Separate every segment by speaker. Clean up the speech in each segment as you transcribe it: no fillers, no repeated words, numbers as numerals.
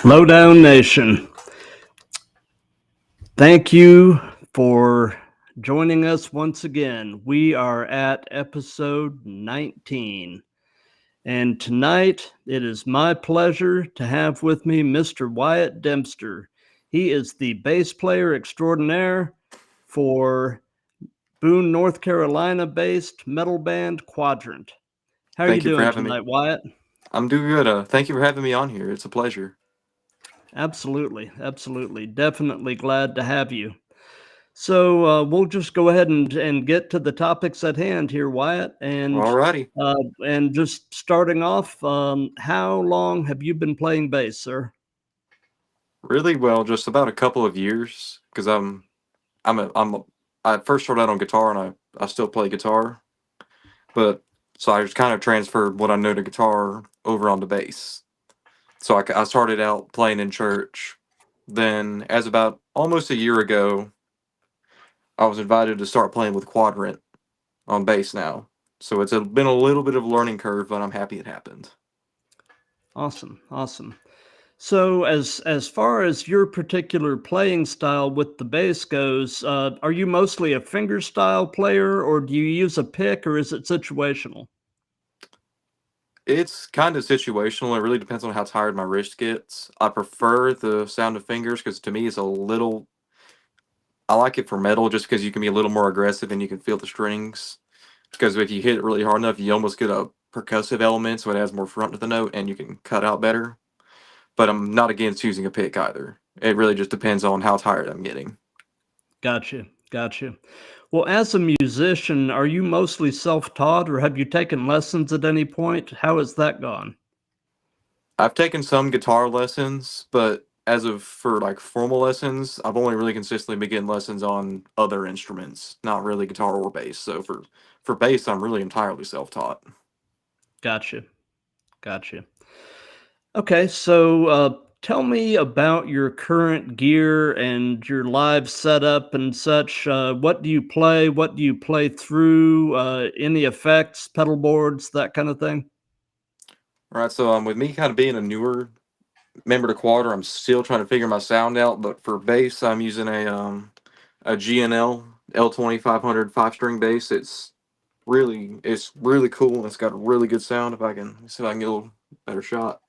Speaker 1: LowDown Nation, thank you for joining us once again. We are at episode 19. And tonight, it is my pleasure to have with me Mr. Wyatt Demster. He is the bass player extraordinaire for Boone, North Carolina-based metal band Quadrant. How are you
Speaker 2: Thank you for
Speaker 1: doing
Speaker 2: having me.
Speaker 1: tonight, Wyatt?
Speaker 2: I'm doing good. Thank you for having me on here. It's a pleasure.
Speaker 1: Absolutely, absolutely. Definitely glad to have you. So we'll just go ahead and get to the topics at hand here, Wyatt.
Speaker 2: Alrighty.
Speaker 1: And just starting off, how long have you been playing bass, sir?
Speaker 2: Really well, just about a couple of years because I first started out on guitar and I still play guitar, but so I just kind of transferred what I know to guitar over onto bass. So I started out playing in church. Then, as about almost a year ago, I was invited to start playing with Quadrant on bass now. So been a little bit of a learning curve, but I'm happy it happened.
Speaker 1: Awesome, awesome. So as far as your particular playing style with the bass goes, are you mostly a finger style player, or do you use a pick, or is it situational?
Speaker 2: It's kind of situational. It really depends on how tired my wrist gets. I prefer the sound of fingers because to me it's a little. I like it for metal just because you can be a little more aggressive and you can feel the strings. Because if you hit it really hard enough, you almost get a percussive element, so it adds more front to the note and you can cut out better. But I'm not against using a pick either. It really just depends on how tired I'm getting.
Speaker 1: Gotcha, gotcha. Well, as a musician, are you mostly self-taught, or have you taken lessons at any point? How has that gone?
Speaker 2: I've taken some guitar lessons, but as of for like formal lessons, I've only really consistently been getting lessons on other instruments, not really guitar or bass. So for bass, I'm really entirely self-taught.
Speaker 1: Gotcha, gotcha. Okay, so tell me about your current gear and your live setup and such. What do you play? What do you play through? Any effects, pedal boards, that kind of thing?
Speaker 2: All right, so with me kind of being a newer member to Quadra, I'm still trying to figure my sound out. But for bass, I'm using a GNL L2500 5-string bass. It's really cool. It's got a really good sound. If I can see if I can get a little better shot.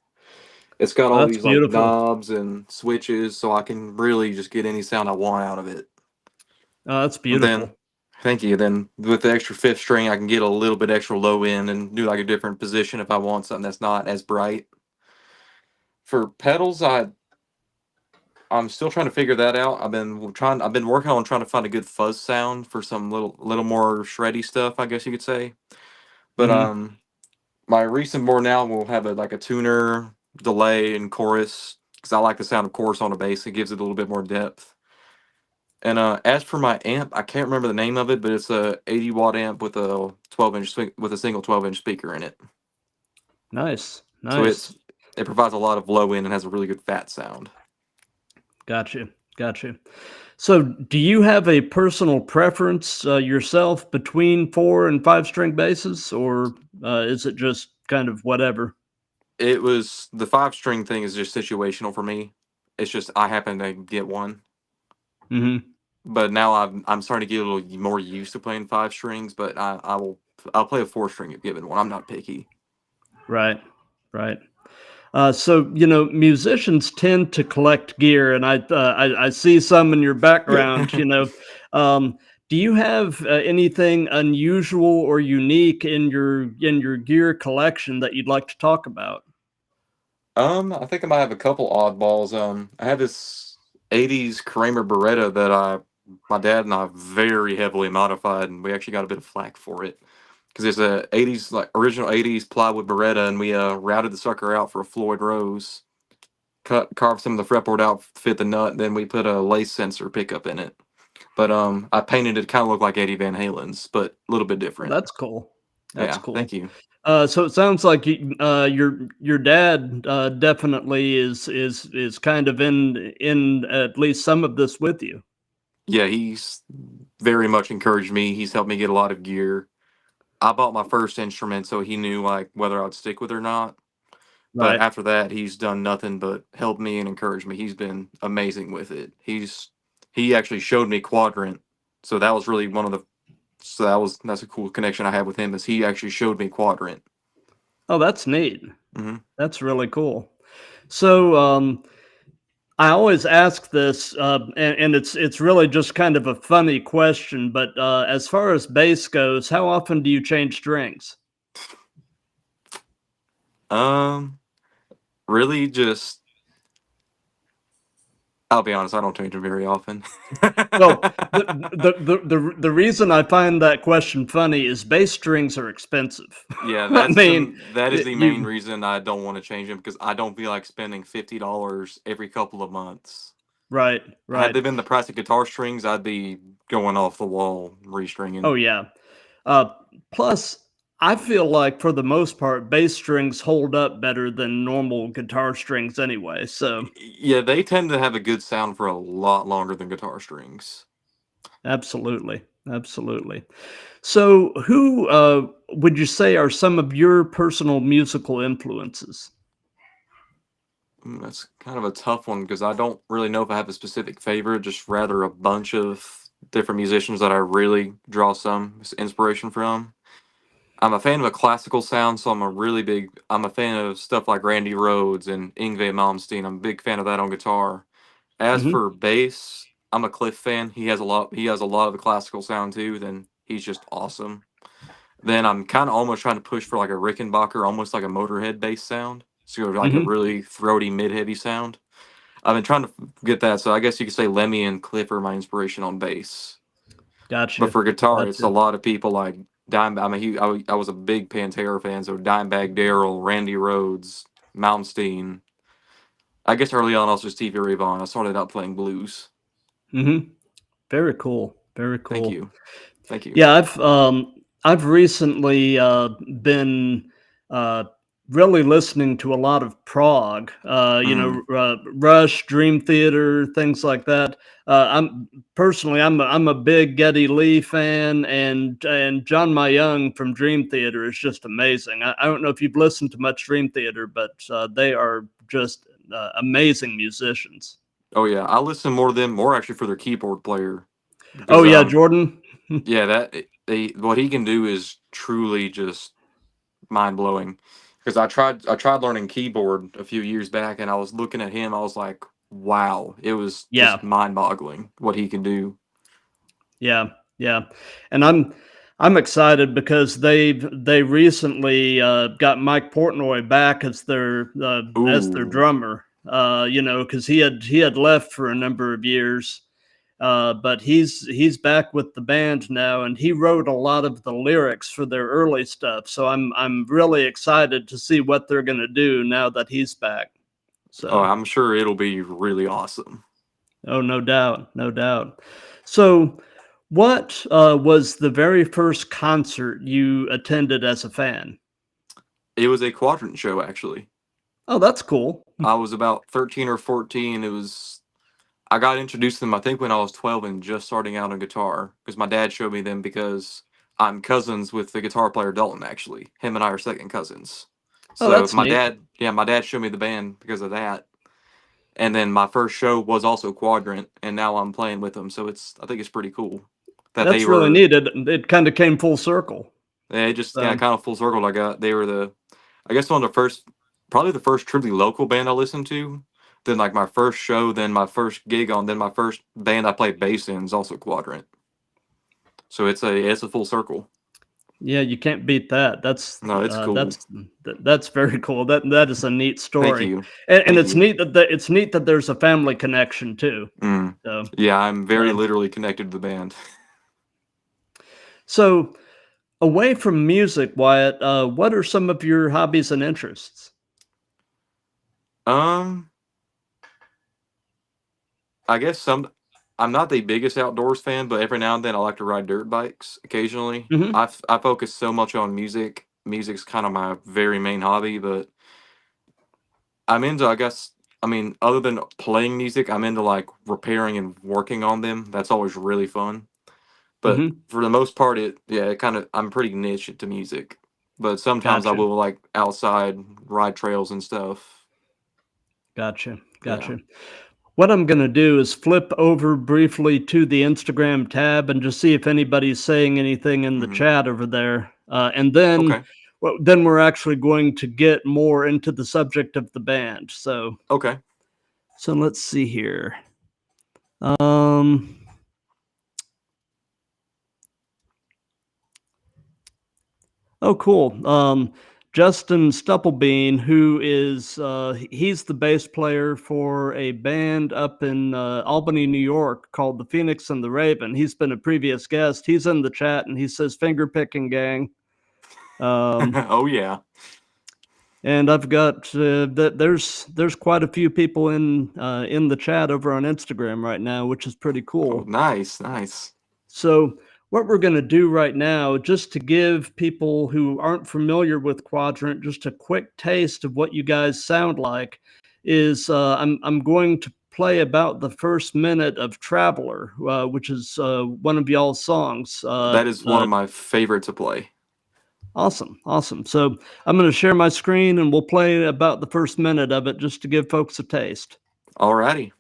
Speaker 2: It's got all
Speaker 1: That's
Speaker 2: these like
Speaker 1: beautiful.
Speaker 2: knobs and switches, so I can really just get any sound I want out of it.
Speaker 1: That's
Speaker 2: And then,
Speaker 1: beautiful.
Speaker 2: thank you. Then with the extra fifth string, I can get a little bit extra low end and do like a different position if I want something that's not as bright. For pedals, I'm still trying to figure that out. I've been working on trying to find a good fuzz sound for some little more shreddy stuff, I guess you could say. But
Speaker 1: Hmm.
Speaker 2: my recent board now will have like a tuner, delay, and chorus because I like the sound of chorus on a bass. It gives it a little bit more depth. And as for my amp, I can't remember the name of it, but it's a 80-watt amp with a 12-inch with a single 12-inch speaker in it.
Speaker 1: Nice,
Speaker 2: So
Speaker 1: nice.
Speaker 2: it provides a lot of low end and has a really good fat sound.
Speaker 1: Gotcha, gotcha. So, do you have a personal preference yourself between 4 and 5 string basses, or is it just kind of whatever?
Speaker 2: It was the 5-string thing is just situational for me. It's just I happen to get one,
Speaker 1: Hmm.
Speaker 2: but now I'm starting to get a little more used to playing 5 strings. But I'll play a 4-string if given one. I'm not picky.
Speaker 1: Right, right. So musicians tend to collect gear, and I see some in your background. Um, do you have anything unusual or unique in your gear collection that you'd like to talk about?
Speaker 2: I think I might have a couple oddballs. I have this '80s Kramer Beretta that my dad and I very heavily modified, and we actually got a bit of flack for it because it's a '80s like original '80s plywood Beretta, and we routed the sucker out for a Floyd Rose, carved some of the fretboard out, fit the nut, then we put a lace sensor pickup in it. But I painted it kind of look like Eddie Van Halen's, but a little bit
Speaker 1: Well,
Speaker 2: different.
Speaker 1: that's cool. That's
Speaker 2: Yeah,
Speaker 1: cool.
Speaker 2: thank you.
Speaker 1: So it sounds like your dad definitely is kind of in at least some of this with you.
Speaker 2: Yeah, he's very much encouraged me. He's helped me get a lot of gear. I bought my first instrument, so he knew like whether I'd stick with it or not. But
Speaker 1: Right.
Speaker 2: after that, he's done nothing but help me and encourage me. He's been amazing with it. He actually showed me Quadrant, so that was really one of the so that's a cool connection I have with him. Is he actually showed me Quadrant.
Speaker 1: Oh, that's neat.
Speaker 2: Hmm.
Speaker 1: That's really cool. So, I always ask this, and it's really just kind of a funny question. But as far as bass goes, how often do you change strings?
Speaker 2: Um, really, just I'll be honest, I don't change them very often.
Speaker 1: Well, the reason I find that question funny is bass strings are expensive.
Speaker 2: Yeah,
Speaker 1: I mean,
Speaker 2: that is the main
Speaker 1: you
Speaker 2: reason I don't want to change them because I don't feel like spending $50 every couple of months.
Speaker 1: right,
Speaker 2: Had
Speaker 1: right.
Speaker 2: they been the price of guitar strings, I'd be going off the wall
Speaker 1: Oh
Speaker 2: restringing.
Speaker 1: yeah. Uh, Plus, I feel like for the most part, bass strings hold up better than normal guitar strings anyway. So
Speaker 2: Yeah, they tend to have a good sound for a lot longer than guitar strings.
Speaker 1: absolutely, absolutely. So, who would you say are some of your personal musical influences?
Speaker 2: That's kind of a tough one because I don't really know if I have a specific favorite, just rather a bunch of different musicians that I really draw some inspiration from. I'm a fan of a classical sound, so I'm a fan of stuff like Randy Rhoads and Yngwie Malmsteen. I'm a big fan of that on guitar. As
Speaker 1: Hmm.
Speaker 2: for bass, I'm a Cliff fan. He has a lot of the classical sound too, then he's just awesome. Then I'm kind of almost trying to push for like a Rickenbacker, almost like a Motorhead bass sound. So like a
Speaker 1: Hmm.
Speaker 2: really throaty mid-heavy sound. I've been trying to get that, so I guess you could say Lemmy and Cliff are my inspiration on bass. But
Speaker 1: Gotcha,
Speaker 2: for guitar, it's a
Speaker 1: gotcha.
Speaker 2: lot of people like I was a big Pantera fan, so Dimebag Darrell, Randy Rhoads, Malmsteen. I guess early on I was just Stevie Ray Vaughan. I started out playing blues.
Speaker 1: Hmm. Very cool. Very
Speaker 2: Thank
Speaker 1: cool.
Speaker 2: you, thank you.
Speaker 1: Yeah, I've recently been uh, really listening to a lot of prog.
Speaker 2: Mm.
Speaker 1: Rush, Dream Theater, things like that. I'm personally, I'm a big Geddy Lee fan, and John Mayung from Dream Theater is just amazing. I don't know if you've listened to much Dream Theater, but they are just amazing musicians.
Speaker 2: Oh yeah, I listen more to them more actually for their keyboard player
Speaker 1: Oh
Speaker 2: because
Speaker 1: yeah, Jordan.
Speaker 2: yeah what he can do is truly just mind blowing. Because I tried learning keyboard a few years back, and I was looking at him. I was like, wow, it was
Speaker 1: Yeah,
Speaker 2: just mind boggling what he can do.
Speaker 1: yeah, yeah, and I'm excited because they recently got Mike Portnoy back as their
Speaker 2: Ooh,
Speaker 1: drummer. Because he had left for a number of years, but he's back with the band now, and he wrote a lot of the lyrics for their early stuff. So I'm really excited to see what they're gonna do now that he's back.
Speaker 2: oh,
Speaker 1: So.
Speaker 2: I'm sure it'll be really awesome.
Speaker 1: Oh, no doubt, no doubt. So, what was the very first concert you attended as a fan?
Speaker 2: It was a Quadrant show actually.
Speaker 1: Oh, that's cool.
Speaker 2: I was about 13 or 14. I got introduced to them, I think, when I was 12 and just starting out on guitar because my dad showed me them because I'm cousins with the guitar player Dalton, actually. Him and I are second cousins.
Speaker 1: Oh,
Speaker 2: So
Speaker 1: that's neat.
Speaker 2: my dad showed me the band because of that. And then my first show was also Quadrant, and now I'm playing with them. So I think it's pretty cool that
Speaker 1: That's really neat. It kind of came full circle.
Speaker 2: they just, yeah,
Speaker 1: So,
Speaker 2: kind of full circle. They were I guess one of the first, probably the first truly local band I listened to. Then like my first show, then my first gig on, then my first band I played bass in is also Quadrant. So it's a full circle.
Speaker 1: yeah, you can't beat that.
Speaker 2: No, it's cool.
Speaker 1: That's very cool. That is a neat
Speaker 2: Thank
Speaker 1: story,
Speaker 2: you,
Speaker 1: and
Speaker 2: thank
Speaker 1: it's
Speaker 2: you.
Speaker 1: neat it's neat that there's a family connection too.
Speaker 2: Mm.
Speaker 1: So,
Speaker 2: Yeah, I'm very
Speaker 1: uh,
Speaker 2: literally connected to the band.
Speaker 1: so away from music, Wyatt, what are some of your hobbies and interests?
Speaker 2: Um, I guess I'm not the biggest outdoors fan, but every now and then I like to ride dirt bikes occasionally.
Speaker 1: Hmm.
Speaker 2: I focus so much on music. Music's kind of my very main hobby, but I'm into, I guess, I mean, other than playing music, I'm into like repairing and working on them. That's always really fun. But
Speaker 1: Hmm.
Speaker 2: for the most part, it kind of I'm pretty niche to music. but sometimes I
Speaker 1: Gotcha.
Speaker 2: will like outside ride trails and stuff.
Speaker 1: Gotcha.
Speaker 2: Yeah.
Speaker 1: Gotcha. What I'm going to do is flip over briefly to the Instagram tab and just see if anybody's saying anything in the
Speaker 2: Hmm.
Speaker 1: chat over there. And then,
Speaker 2: Okay.
Speaker 1: well, then we're actually going to get more into the subject of the band.
Speaker 2: Okay.
Speaker 1: So let's see here. Um, oh, cool. Justin Stupplebean, who is he's the bass player for a band up in Albany, New York called the Phoenix and the Raven. He's been a previous guest. He's in the chat and he says finger picking gang. Um,
Speaker 2: Oh yeah.
Speaker 1: and I've got that there's quite a few people in the chat over on Instagram right now, which is pretty
Speaker 2: Oh,
Speaker 1: cool.
Speaker 2: nice, nice.
Speaker 1: So, what we're going to do right now, just to give people who aren't familiar with Quadrant just a quick taste of what you guys sound like, is I'm going to play about the first minute of Traveler, which is one of y'all's songs.
Speaker 2: That is one of my favorite to play.
Speaker 1: Awesome, awesome. So I'm going to share my screen and we'll play about the first minute of it just to give folks a taste.
Speaker 2: Alrighty.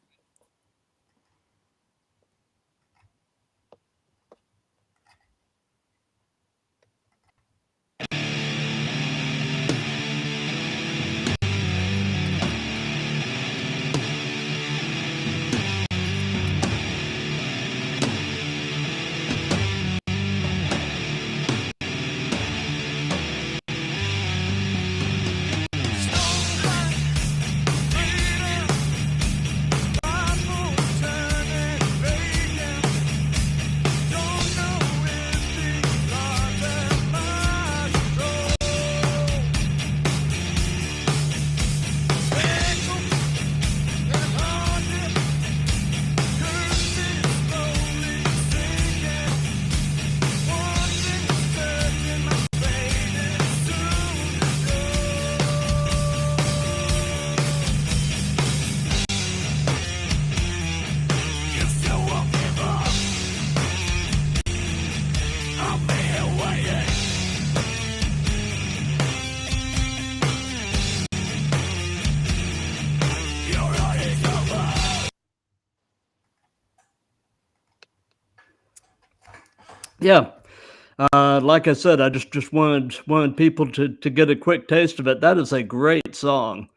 Speaker 1: Yeah, like I said, I just wanted people to get a quick taste of it. That is a great song.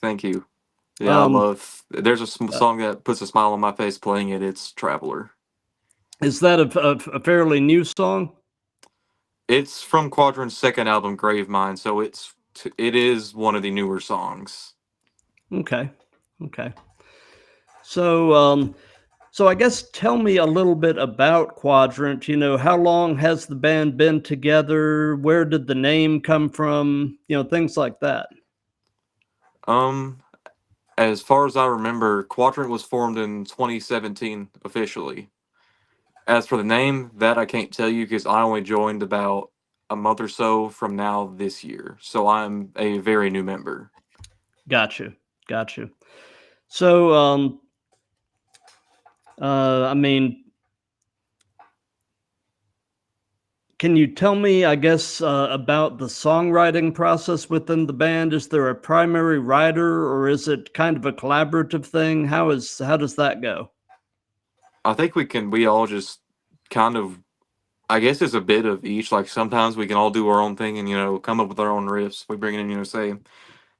Speaker 2: Thank you. Yeah, I
Speaker 1: Um,
Speaker 2: love. There's a
Speaker 1: uh,
Speaker 2: song that puts a smile on my face playing it. It's Traveler.
Speaker 1: is that a fairly new song?
Speaker 2: It's from Quadrant's second album, Gravemind, so it is one of the newer songs.
Speaker 1: Okay, okay. So, so I guess tell me a little bit about Quadrant. You know, how long has the band been together? Where did the name come from? You know, things like that.
Speaker 2: Um, as far as I remember, Quadrant was formed in 2017 officially. As for the name, that I can't tell you because I only joined about a month or so from now this year, so I'm a very new member.
Speaker 1: Got you, got you. So, I mean, can you tell me, I guess, about the songwriting process within the band? Is there a primary writer, or is it kind of a collaborative thing? How does that go?
Speaker 2: I think we all just kind of, I guess it's a bit of each. Like sometimes we can all do our own thing and come up with our own riffs. We bring it in, say,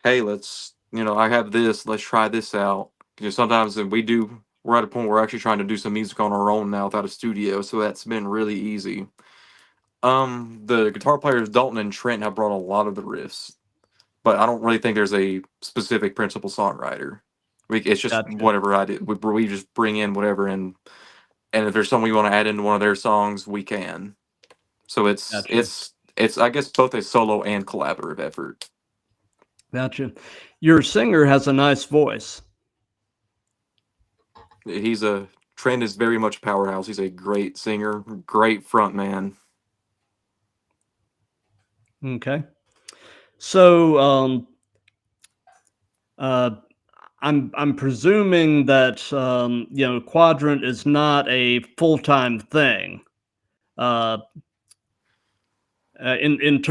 Speaker 2: hey, let's, I have this, let's try this out. Because sometimes we're at a point where we're actually trying to do some music on our own now without a studio, so that's been really easy. The guitar players Dalton and Trent have brought a lot of the riffs, but I don't really think there's a specific principal songwriter. It's just
Speaker 1: Gotcha,
Speaker 2: whatever I did. We just bring in whatever, and if there's something we want to add into one of their songs, we can. So it's
Speaker 1: gotcha,
Speaker 2: it's it's I guess both a solo and collaborative effort.
Speaker 1: gotcha. Your singer has a nice voice.
Speaker 2: He's a Trent is very much a powerhouse. He's a great singer, great front man.
Speaker 1: Okay. So, uh, I'm presuming that you know, Quadrant is not a full-time thing. Uh, in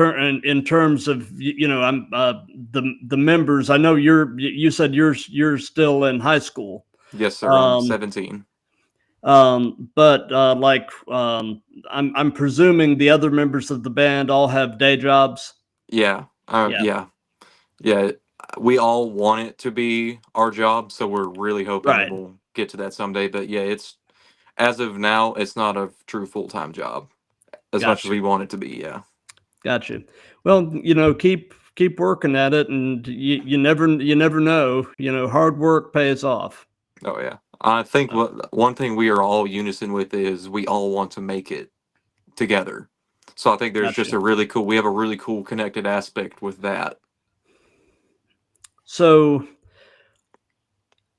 Speaker 1: terms of I'm the members. I know you said you're still in high school.
Speaker 2: Yes, sir. I'm
Speaker 1: Um,
Speaker 2: 17.
Speaker 1: but like I'm presuming the other members of the band all have day jobs.
Speaker 2: Yeah.
Speaker 1: Yeah,
Speaker 2: Yeah. Yeah. We all want it to be our job, so we're really hoping
Speaker 1: right.
Speaker 2: we'll get to that someday. But yeah, it's as of now, it's not a true full time job as much as
Speaker 1: Gotcha,
Speaker 2: we want it to be. Yeah.
Speaker 1: gotcha. Well, keep working at it, and you never know. Hard work pays off.
Speaker 2: Oh yeah. I think
Speaker 1: Uh,
Speaker 2: one thing we are all unison with is we all want to make it together. So I think there's just
Speaker 1: Gotcha.
Speaker 2: a really cool. We have a really cool connected aspect with that.
Speaker 1: So,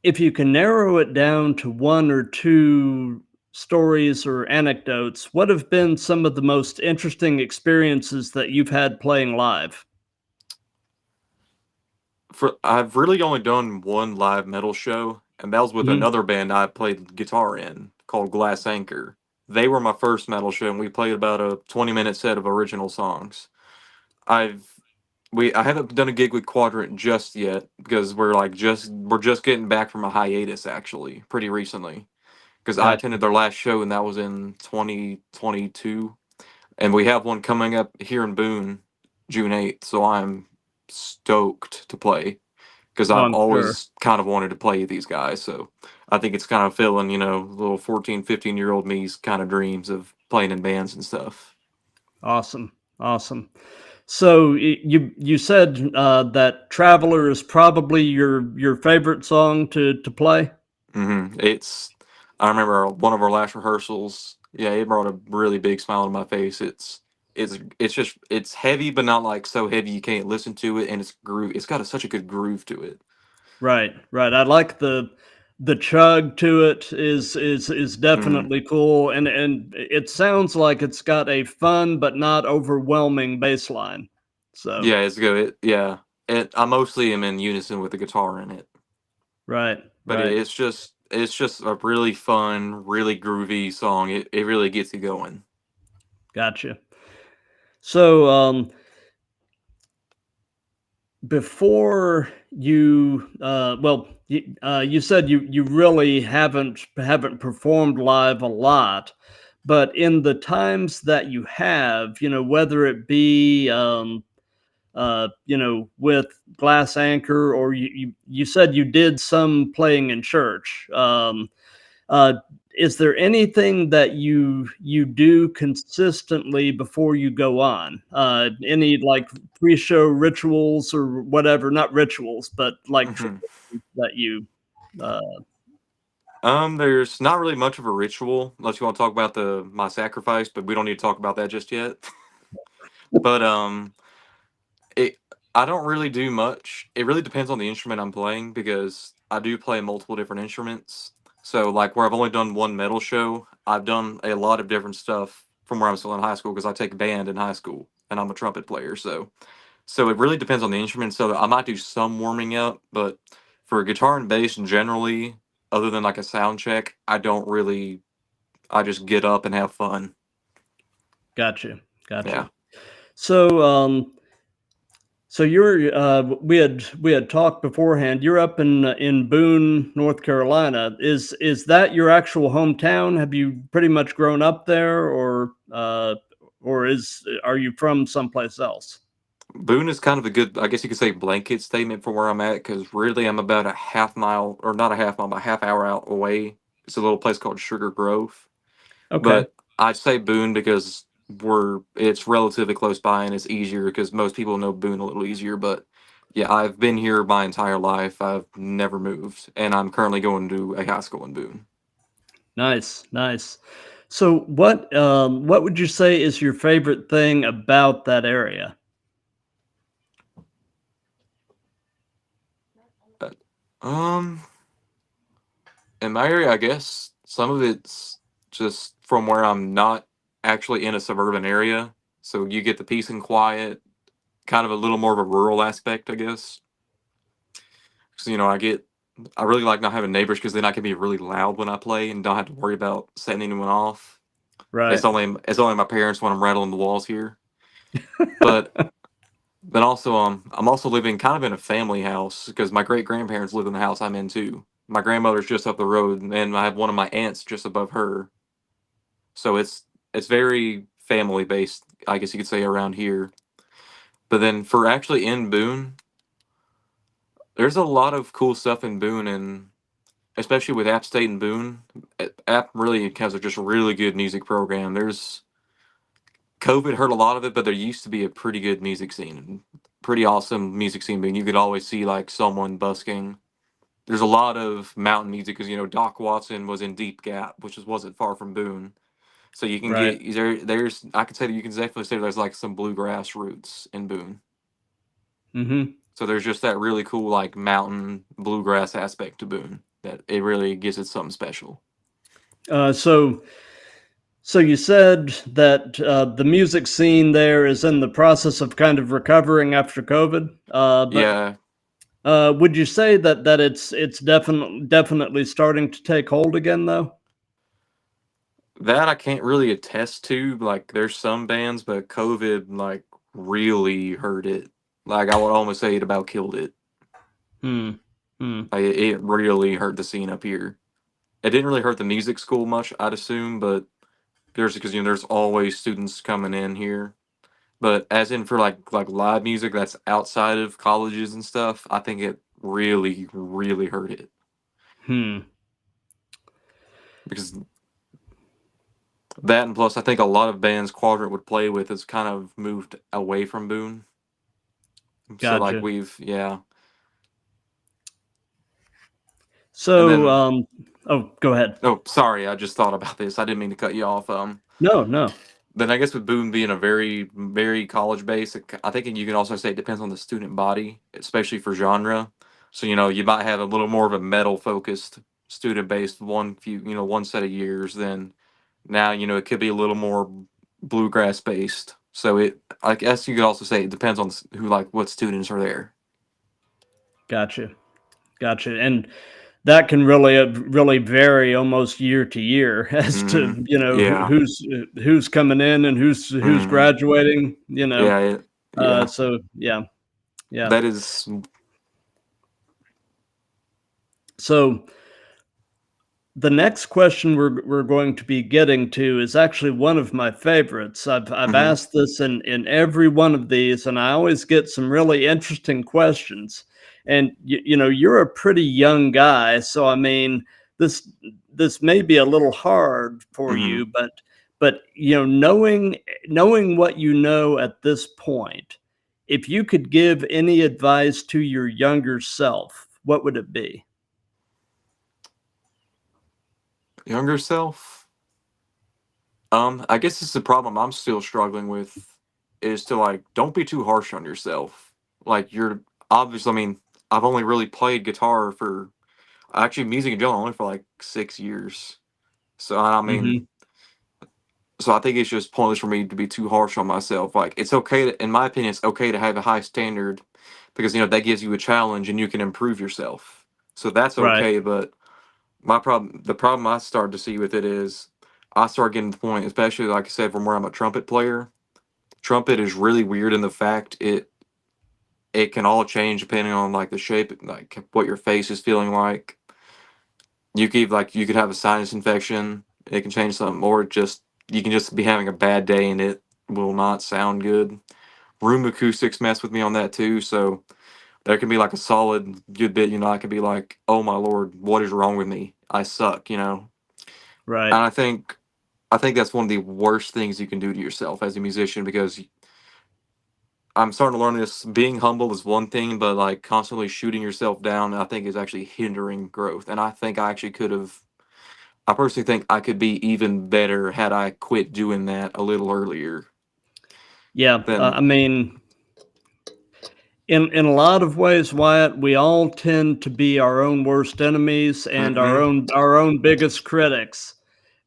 Speaker 1: if you can narrow it down to one or two stories or anecdotes, what have been some of the most interesting experiences that you've had playing live?
Speaker 2: For I've really only done one live metal show, and that was with
Speaker 1: Mhm.
Speaker 2: another band I played guitar in called Glass Anchor. They were my first metal show, and we played about a 20-minute set of original songs. I've I haven't done a gig with Quadrant just yet because we're just getting back from a hiatus actually pretty recently because I
Speaker 1: Gotcha.
Speaker 2: attended their last show and that was in 2022, and we have one coming up here in Boone June 8th, so I'm stoked to play because
Speaker 1: Oh,
Speaker 2: I've
Speaker 1: I'm sure.
Speaker 2: always kind of wanted to play these guys. So I think it's kind of filling, little 14, 15-year-old me's kind of dreams of playing in bands and stuff.
Speaker 1: Awesome. Awesome. So you said that Traveler is probably your favorite song to play?
Speaker 2: I remember one of our last rehearsals. Yeah, it brought a really big smile to my face. It's heavy, but not like so heavy you can't listen to it, and it's groove. It's got such a good groove to it.
Speaker 1: Right, right. I like the chug to it is
Speaker 2: Hmm.
Speaker 1: definitely cool, and it sounds like it's got a fun but not overwhelming bass line. So,
Speaker 2: Yeah, it's good. I mostly am in unison with the guitar in it,
Speaker 1: right,
Speaker 2: but
Speaker 1: right.
Speaker 2: it's just a really fun, really groovy song. It really gets you going.
Speaker 1: Gotcha. So, before you you said you really haven't performed live a lot, but in the times that you have, whether it be with Glass Anchor, or you said you did some playing in church. Uh, is there anything that you do consistently before you go on? Any like pre-show rituals or whatever? Not rituals, but like
Speaker 2: Hmm.
Speaker 1: traditions that you. Uh,
Speaker 2: There's not really much of a ritual unless you want to talk about the my sacrifice, but we don't need to talk about that just yet. But it I don't really do much. It really depends on the instrument I'm playing because I do play multiple different instruments. So like where I've only done one metal show, I've done a lot of different stuff from where I'm still in high school because I take band in high school and I'm a trumpet player. So it really depends on the instrument. So I might do some warming up, but for guitar and bass generally, other than like a sound check, I don't really. I just get up and have fun.
Speaker 1: gotcha, gotcha.
Speaker 2: Yeah.
Speaker 1: So so you're we had talked beforehand. You're up in Boone, North Carolina. Is that your actual hometown? Have you pretty much grown up there, or is are you from someplace else?
Speaker 2: Boone is kind of a good, I guess you could say, blanket statement for where I'm at because really I'm about a half mile, or not a half mile, but a half hour out away. It's a little place called Sugar Grove.
Speaker 1: Okay,
Speaker 2: But I say Boone because it's relatively close by and it's easier because most people know Boone a little easier. But yeah, I've been here my entire life. I've never moved, and I'm currently going to a high school in Boone.
Speaker 1: nice, nice. So what would you say is your favorite thing about that area?
Speaker 2: Uh, Um, in my area, I guess some of it's just from where I'm not actually in a suburban area, so you get the peace and quiet, kind of a little more of a rural aspect, I guess. So I really like not having neighbors because then I can be really loud when I play and don't have to worry about setting anyone off.
Speaker 1: Right.
Speaker 2: It's only my parents when I'm rattling the walls here. But then also, I'm also living kind of in a family house because my great grandparents live in the house I'm in too. My grandmother's just up the road, and I have one of my aunts just above her. So it's very family based, I guess you could say, around here. But then for actually in Boone, there's a lot of cool stuff in Boone, and especially with App State and Boone, App really has a just really good music program. There's COVID hurt a lot of it, but there used to be a pretty good music scene, pretty awesome music scene. Being you could always see like someone busking. There's a lot of mountain music because Doc Watson was in Deep Gap, which wasn't far from Boone. So you can
Speaker 1: Right.
Speaker 2: get there's I could say that you can definitely say there's like some bluegrass roots in Boone.
Speaker 1: Mm-hmm.
Speaker 2: So there's just that really cool like mountain bluegrass aspect to Boone that it really gives it something special.
Speaker 1: So so you said that the music scene there is in the process of kind of recovering after COVID. But
Speaker 2: Yeah,
Speaker 1: would you say that it's definitely starting to take hold again, though?
Speaker 2: that I can't really attest to. Like there's some bands, but COVID like really hurt it. Like I would almost say it about killed it.
Speaker 1: Hmm. Hmm.
Speaker 2: Like it really hurt the scene up here. It didn't really hurt the music school much, I'd assume, but there's because there's always students coming in here. But as in for like live music that's outside of colleges and stuff, I think it really hurt it
Speaker 1: Hmm.
Speaker 2: because that and plus I think a lot of bands Quadrant would play with has kind of moved away from Boone. So like
Speaker 1: Gotcha.
Speaker 2: we've yeah, and
Speaker 1: So,
Speaker 2: then
Speaker 1: oh, go ahead.
Speaker 2: oh sorry, I just thought about this. I didn't mean to cut you off.
Speaker 1: No, no.
Speaker 2: Then I guess with Boone being a very college based, I think you can also say it depends on the student body, especially for genre. So you might have a little more of a metal focused student based one set of years. Then now it could be a little more bluegrass based. So I guess you could also say it depends on who like what students are there.
Speaker 1: Gotcha. Gotcha. And that can really vary almost year to year as
Speaker 2: Hmm.
Speaker 1: to
Speaker 2: Yeah.
Speaker 1: who's coming in and who's
Speaker 2: Hmm.
Speaker 1: graduating.
Speaker 2: Yeah. Yeah.
Speaker 1: So yeah, yeah.
Speaker 2: That is.
Speaker 1: So the next question we're going to be getting to is actually one of my favorites. I've
Speaker 2: Hmm.
Speaker 1: asked this in every one of these, and I always get some really interesting questions. And you're a pretty young guy, so I mean this this may be a little hard for
Speaker 2: Hmm.
Speaker 1: you, but knowing what you know at this point, if you could give any advice to your younger self, what would it be?
Speaker 2: Younger self. I guess it's the problem I'm still struggling with is to like don't be too harsh on yourself. Like you're obviously, I mean, I've only really played guitar for actually music in general only for like 6 years. So I mean,
Speaker 1: Hmm.
Speaker 2: so I think it's just pointless for me to be too harsh on myself. Like it's okay to, in my opinion, it's okay to have a high standard because that gives you a challenge and you can improve yourself. So that's
Speaker 1: Right.
Speaker 2: okay, but the problem I started to see with it is I start getting to the point, especially like I said, from where I'm a trumpet player. Trumpet is really weird in the fact it can all change depending on like the shape, like what your face is feeling like. You could have a sinus infection. It can change something, or just you can just be having a bad day and it will not sound good. Room acoustics mess with me on that too. So there can be like a solid good bit. I can be like, oh my lord, what is wrong with me? I suck.
Speaker 1: Right.
Speaker 2: And I think that's one of the worst things you can do to yourself as a musician because I'm starting to learn this. Being humble is one thing, but like constantly shooting yourself down, I think is actually hindering growth. And I think I actually could have. I personally think I could be even better had I quit doing that a little earlier.
Speaker 1: Yeah.
Speaker 2: Than
Speaker 1: I mean, in a lot of ways, Wyatt, we all tend to be our own worst enemies and
Speaker 2: mm-hmm.
Speaker 1: our own biggest critics.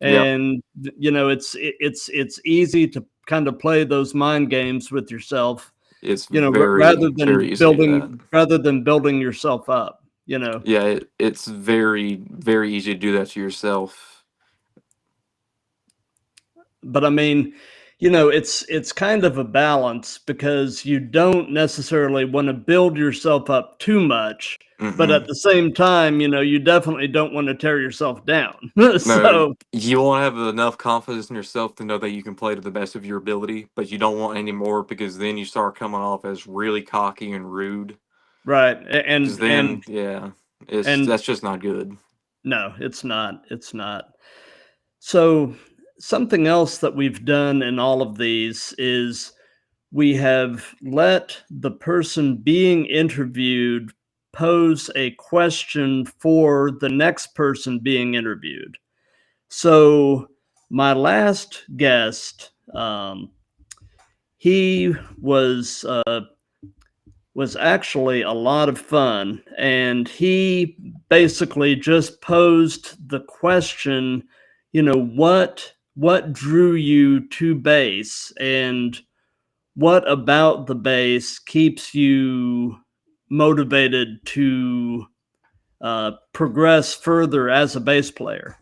Speaker 2: Yep.
Speaker 1: And it's easy to kind of play those mind games with yourself,
Speaker 2: It's very easy to do that.
Speaker 1: rather than building yourself up.
Speaker 2: Yeah, it's very easy to do that to yourself.
Speaker 1: But I mean, it's kind of a balance because you don't necessarily want to build yourself up too much, but at
Speaker 2: Mm-mm.
Speaker 1: the same time, you definitely don't want to tear yourself down.
Speaker 2: No,
Speaker 1: So,
Speaker 2: you want to have enough confidence in yourself to know that you can play to the best of your ability, but you don't want any more because then you start coming off as really cocky and rude.
Speaker 1: right.
Speaker 2: Because
Speaker 1: And
Speaker 2: then, yeah,
Speaker 1: and
Speaker 2: that's just not good.
Speaker 1: no, it's not. It's not. So, something else that we've done in all of these is we have let the person being interviewed pose a question for the next person being interviewed. So, my last guest, he was actually a lot of fun, and he basically just posed the question, what drew you to bass, and what about the bass keeps you motivated to progress further as a bass player?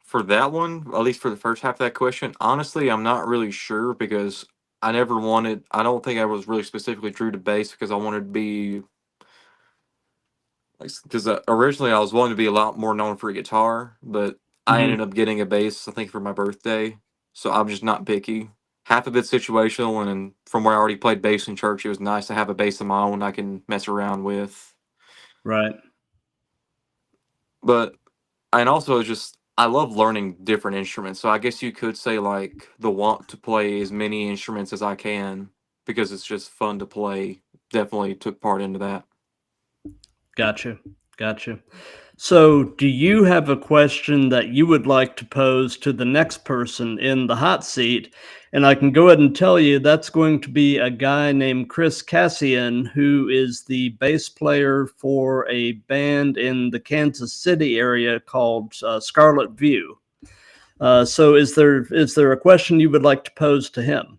Speaker 2: For that one, at least for the first half of that question, honestly, I'm not really sure because I don't think I was really specifically true to bass because I wanted to be, like, because originally I was wanting to be a lot more known for guitar, but I ended
Speaker 1: Hmm.
Speaker 2: up getting a bass, I think, for my birthday. So I'm just not picky. Half of it's situational, and then from where I already played bass in church, it was nice to have a bass of my own I can mess around with.
Speaker 1: Right.
Speaker 2: But and also it's just I love learning different instruments. So I guess you could say like the want to play as many instruments as I can because it's just fun to play. Definitely took part into that.
Speaker 1: Gotcha. Gotcha. So, do you have a question that you would like to pose to the next person in the hot seat? And I can go ahead and tell you that's going to be a guy named Chris Cassian, who is the bass player for a band in the Kansas City area called Scarlet View. So, is there a question you would like to pose to him?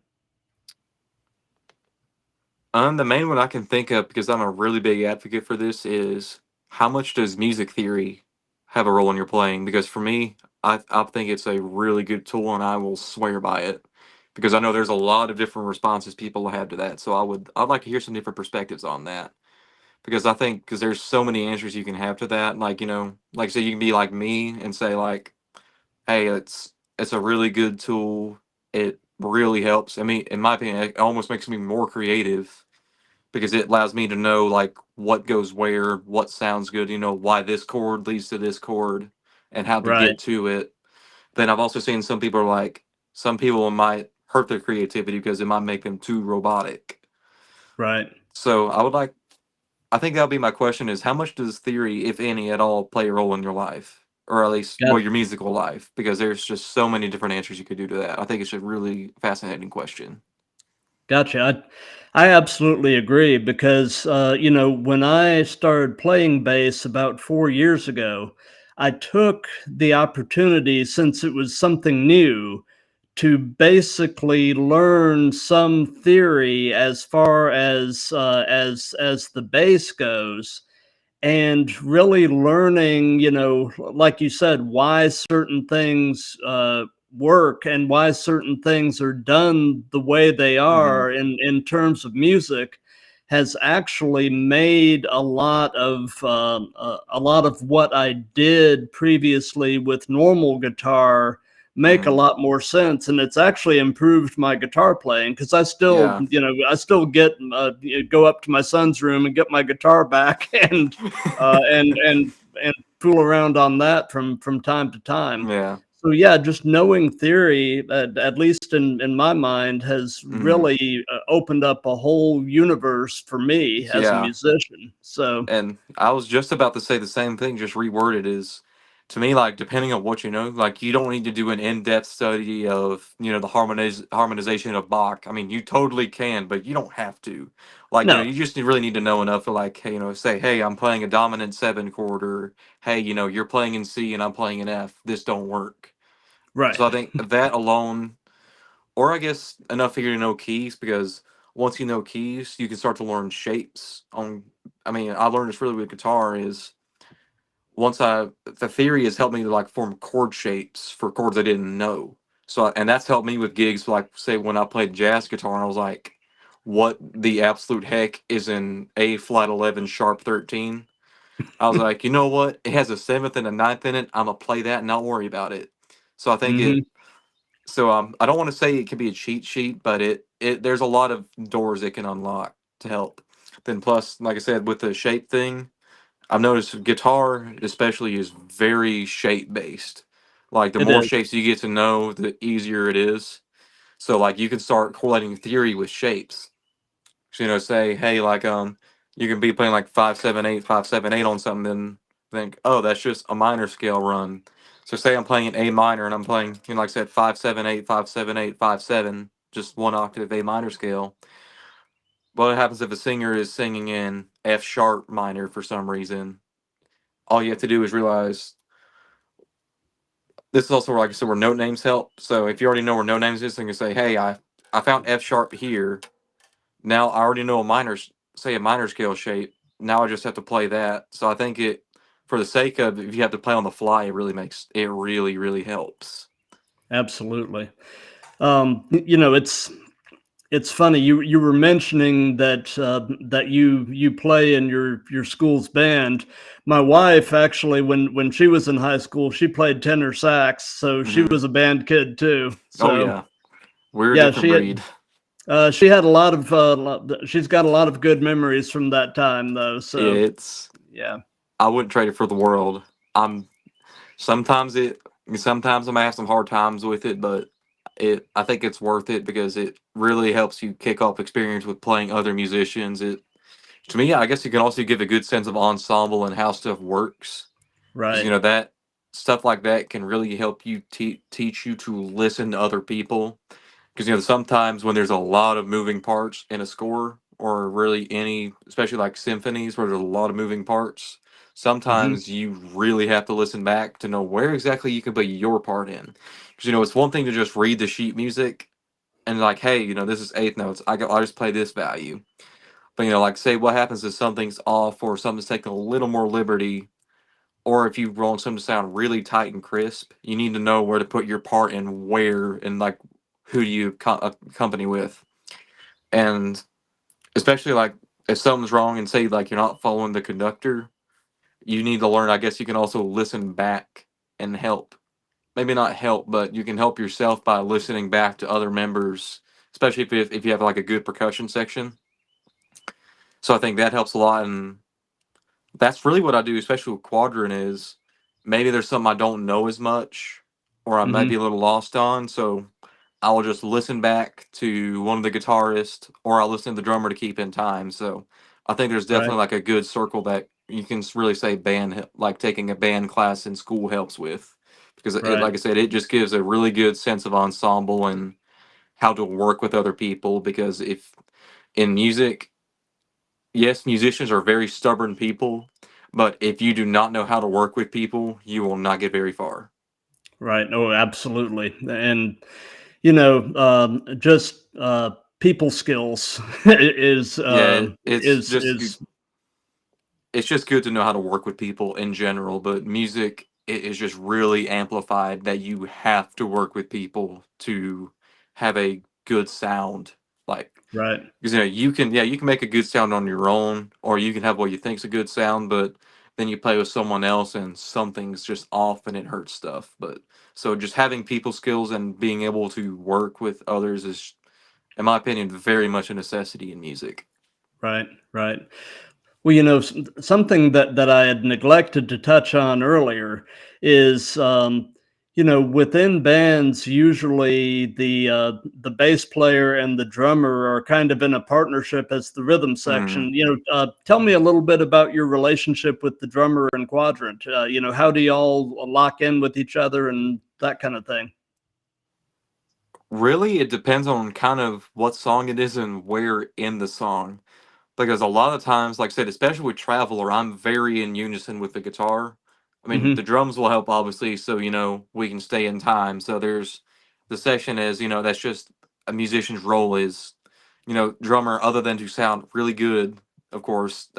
Speaker 2: The main one I can think of because I'm a really big advocate for this is how much does music theory have a role in your playing? Because for me, I think it's a really good tool and I will swear by it. Because I know there's a lot of different responses people have to that. So I'd like to hear some different perspectives on that. Because I think because there's so many answers you can have to that. Like, like say you can be like me and say like, hey, it's a really good tool. It really helps. I mean, in my opinion, it almost makes me more creative because it allows me to know like what goes where, what sounds good, why this chord leads to this chord and how to
Speaker 1: Right,
Speaker 2: get to it. Then I've also seen some people might hurt their creativity because it might make them too robotic.
Speaker 1: right.
Speaker 2: So I think that'll be my question is how much does theory, if any at all, play a role in your life? Or at least, well,
Speaker 1: Got
Speaker 2: your musical life, because there's just so many different answers you could do to that. I think it's a really fascinating question.
Speaker 1: Gotcha. I absolutely agree because, when I started playing bass about 4 years ago, I took the opportunity, since it was something new, to basically learn some theory as far as the bass goes, and really learning, like you said, why certain things work and why certain things are done the way they
Speaker 2: Hmm.
Speaker 1: are in terms of music has actually made a lot of what I did previously with normal guitar make a
Speaker 2: Hmm.
Speaker 1: lot more sense, and it's actually improved my guitar playing because I still
Speaker 2: Yeah.
Speaker 1: I still get go up to my son's room and get my guitar back and uh, and and and fool around on that from time to time.
Speaker 2: Yeah.
Speaker 1: So yeah, just knowing theory, at least in my mind, has
Speaker 2: Hmm.
Speaker 1: really opened up a whole universe for me as a
Speaker 2: Yeah.
Speaker 1: musician. So
Speaker 2: And I was just about to say the same thing, just reworded is to me, like, depending on what you know, like, you don't need to do an in depth study of, the harmonization of Bach. I mean, you totally can, but you don't have to. Like,
Speaker 1: no,
Speaker 2: you just really need to know enough to, like, hey, say, hey, I'm playing a dominant seven chord, or hey, you're playing in C and I'm playing in F. This don't work.
Speaker 1: right,
Speaker 2: So I think that alone, or I guess enough for you to know keys because once you know keys, you can start to learn shapes. I mean, I learned this really with guitar is the theory has helped me to like form chord shapes for chords I didn't know. And that's helped me with gigs. Like say when I played jazz guitar, and I was like, "What the absolute heck is an A flat 11 sharp 13?" I was like, you know what? It has a seventh and a ninth in it. I'm gonna play that and not worry about it. So I think
Speaker 1: Hmm.
Speaker 2: it. So I don't want to say it can be a cheat sheet, but it there's a lot of doors it can unlock to help. Then plus, like I said, with the shape thing, I've noticed guitar especially is very shape based. Like the
Speaker 1: It
Speaker 2: more
Speaker 1: is.
Speaker 2: shapes you get to know, the easier it is. So like you can start correlating theory with shapes. So, say, hey, like you can be playing like 5 7 8 5 7 8 on something, then think, oh, that's just a minor scale run. So say I'm playing an A minor and I'm playing, like I said, 5 7 8 5 7 8 5 7, just one octave A minor scale. What happens if a singer is singing in F sharp minor for some reason? All you have to do is realize this is also where, like I said, where note names help. So if you already know where note names is, then you can say, hey, I found F sharp here. Now I already know say a minor scale shape. Now I just have to play that. So I think for the sake of if you have to play on the fly, it really, really helps.
Speaker 1: Absolutely. It's funny you were mentioning that you play in your school's band. My wife actually, when she was in high school, she played tenor sax, so she
Speaker 2: Hmm.
Speaker 1: was a band kid too.
Speaker 2: Oh
Speaker 1: So
Speaker 2: yeah, we're a
Speaker 1: yeah,
Speaker 2: different breed.
Speaker 1: she had a lot of she's got a lot of good memories from that time though. So
Speaker 2: It's
Speaker 1: yeah,
Speaker 2: I wouldn't trade it for the world. I'm sometimes it sometimes I may have some hard times with it, but I think it's worth it because it really helps you kick off experience with playing other musicians. It To me, I guess you can also give a good sense of ensemble and how stuff works. Because
Speaker 1: right.
Speaker 2: that stuff like that can really help you teach you to listen to other people. Because sometimes when there's a lot of moving parts in a score, or really any, especially like symphonies where there's a lot of moving parts,
Speaker 1: Hmm.
Speaker 2: sometimes you really have to listen back to know where exactly you can play your part in. Because it's one thing to just read the sheet music and like, hey, this is eighth notes. I just play this value. But like say what happens if something's off or something's taking a little more liberty, or if you want something to sound really tight and crisp, you need to know where to put your part and where and like who do you accompany with. And especially like if something's wrong and say like you're not following the conductor, you need to learn. I guess you can also listen back and help. Maybe not help, but you can help yourself by listening back to other members, especially if you have like a good percussion section. So I think that helps a lot, and that's really what I do, especially with Quadrant, is maybe there's something I don't know as much or I might
Speaker 1: Hmm.
Speaker 2: be a little lost on. So I will just listen back to one of the guitarists or I'll listen to the drummer to keep in time. So I think there's
Speaker 1: Right.
Speaker 2: definitely like a good circle that you can really say like taking a band class in school helps with. Because
Speaker 1: Right.
Speaker 2: like I said, it just gives a really good sense of ensemble and how to work with other people. Because if in music, yes, musicians are very stubborn people, but if you do not know how to work with people, you will not get very far.
Speaker 1: Right. Oh, absolutely. And just people skills
Speaker 2: Yeah,
Speaker 1: is
Speaker 2: it's just good to know how to work with people in general, but music is just really amplified that you have to work with people to have a good sound. Like
Speaker 1: right.
Speaker 2: because you can make a good sound on your own, or you can have what you think's a good sound, but then you play with someone else and something's just off and it hurts stuff. But so just having people skills and being able to work with others is, in my opinion, very much a necessity in music.
Speaker 1: Right. Right. Well, something that I had neglected to touch on earlier is, within bands, usually the bass player and the drummer are kind of in a partnership as the rhythm
Speaker 2: Mm.
Speaker 1: section. Tell me a little bit about your relationship with the drummer and Quadrant. How do y'all lock in with each other and that kind of thing?
Speaker 2: Really, it depends on kind of what song it is and where in the song. Because a lot of times, like I said, especially with Traveler, I'm very in unison with the guitar. I mean, the
Speaker 1: Hmm.
Speaker 2: drums will help obviously, so we can stay in time. So there's the session is, that's just a musician's role is, drummer, other than to sound really good, of course.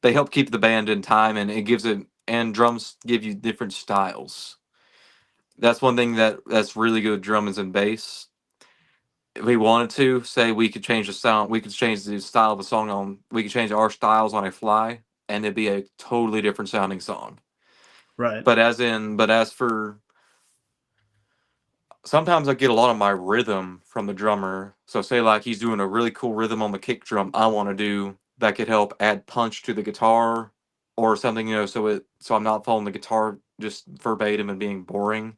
Speaker 2: They help keep the band in time and it gives it and drums give you different styles. That's one thing that's really good with drums and bass. If we wanted to say we could change the sound, we could change the style of a song on, we could change our styles on a fly, and it'd be a totally different sounding song.
Speaker 1: Right.
Speaker 2: But as for sometimes I get a lot of my rhythm from the drummer. So say like he's doing a really cool rhythm on the kick drum I want to do that could help add punch to the guitar or something, so I'm not following the guitar just verbatim and being boring.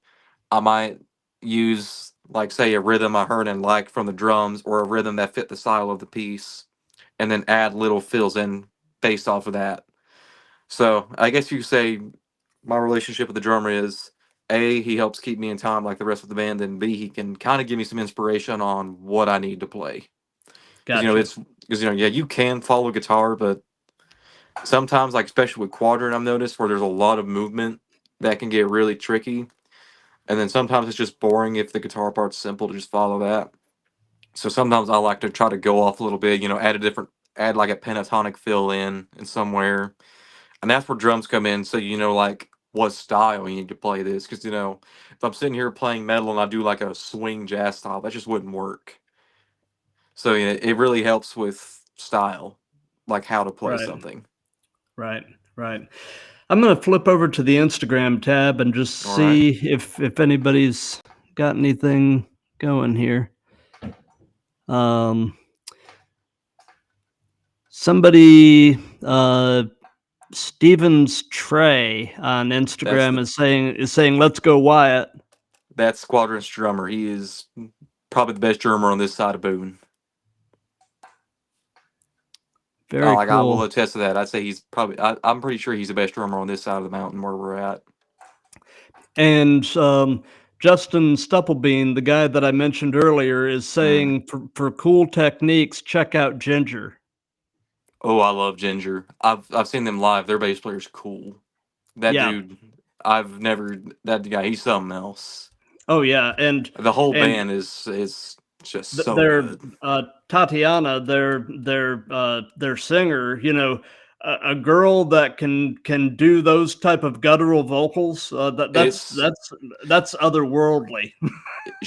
Speaker 2: I might use like say a rhythm I heard and like from the drums or a rhythm that fit the style of the piece and then add little fills in based off of that. So I guess you could say my relationship with the drummer is A, he helps keep me in time like the rest of the band, and B, he can kind of give me some inspiration on what I need to play. Because
Speaker 1: Gotcha.
Speaker 2: yeah, you can follow guitar, but sometimes, like especially with Quadrant, I've noticed where there's a lot of movement that can get really tricky, and then sometimes it's just boring if the guitar part's simple to just follow that. So sometimes I like to try to go off a little bit, add like a pentatonic fill in somewhere, and that's where drums come in. So like what style you need to play this, because if I'm sitting here playing metal and I do like a swing jazz style, that just wouldn't work. So it really helps with style, like how to play
Speaker 1: Right.
Speaker 2: something.
Speaker 1: Right. Right. I'm going to flip over to the Instagram tab and just
Speaker 2: All right,
Speaker 1: see if anybody's got anything going here. Um, somebody, Stevens Trey on
Speaker 2: that's
Speaker 1: Instagram
Speaker 2: the
Speaker 1: is saying let's go Wyatt.
Speaker 2: that's Squadron's drummer. He is probably the best drummer on this side of Boone.
Speaker 1: Very
Speaker 2: Like I will
Speaker 1: cool.
Speaker 2: attest to that. I'd say he's probably. I'm pretty sure he's the best drummer on this side of the mountain where we're at.
Speaker 1: And Justin Stupplebean, the guy that I mentioned earlier, is
Speaker 2: Mm.
Speaker 1: saying for cool techniques, check out Ginger.
Speaker 2: Oh, I love Ginger. I've seen them live. Their bass player's cool. That
Speaker 1: Yeah.
Speaker 2: dude, I've never that guy. He's something else.
Speaker 1: Oh yeah. And
Speaker 2: The whole
Speaker 1: and
Speaker 2: band is just so
Speaker 1: their
Speaker 2: good.
Speaker 1: Tatiana, their singer, a girl that can do those type of guttural vocals,
Speaker 2: It's
Speaker 1: that's otherworldly.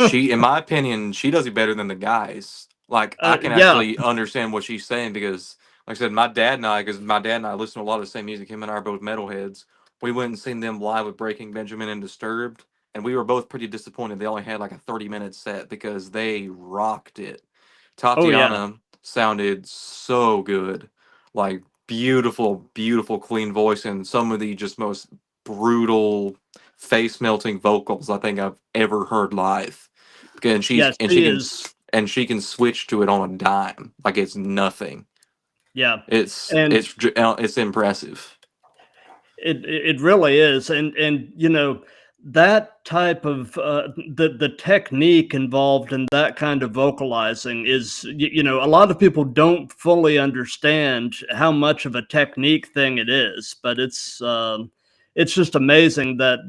Speaker 2: she, in my opinion, she does it better than the guys. Like I can
Speaker 1: Yeah.
Speaker 2: actually understand what she's saying because, like I said, because my dad and I listen to a lot of the same music. Him and I are both metalheads. We went and seen them live with Breaking Benjamin and Disturbed, and we were both pretty disappointed. They only had like a 30-minute set because they rocked it.
Speaker 1: Oh yeah.
Speaker 2: Tatiana sounded so good, like beautiful, beautiful, clean voice, and some of the just most brutal, face melting vocals I think I've ever heard live. And
Speaker 1: Yeah. She is.
Speaker 2: she can switch to it on a dime like it's nothing.
Speaker 1: Yeah.
Speaker 2: It's
Speaker 1: And
Speaker 2: it's it's impressive.
Speaker 1: it really is, and that type of the technique involved in that kind of vocalizing is, a lot of people don't fully understand how much of a technique thing it is, but it's just amazing that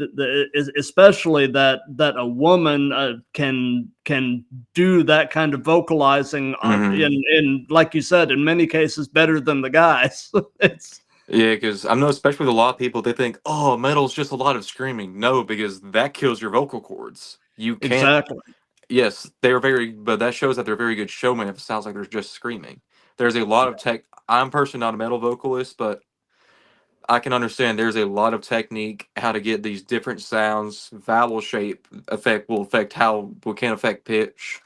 Speaker 1: especially that a woman can do that kind of vocalizing
Speaker 2: Hmm.
Speaker 1: in like you said, in many cases better than the guys. It's
Speaker 2: Yeah, because I know, especially with a lot of people, they think, "Oh, metal's just a lot of screaming." No, because that kills your vocal cords. You can't.
Speaker 1: exactly.
Speaker 2: Yes, but that shows that they're very good showmen if it sounds like they're just screaming. There's a lot of tech. I'm personally not a metal vocalist, but I can understand there's a lot of technique how to get these different sounds. Vowel shape will affect how we can affect pitch.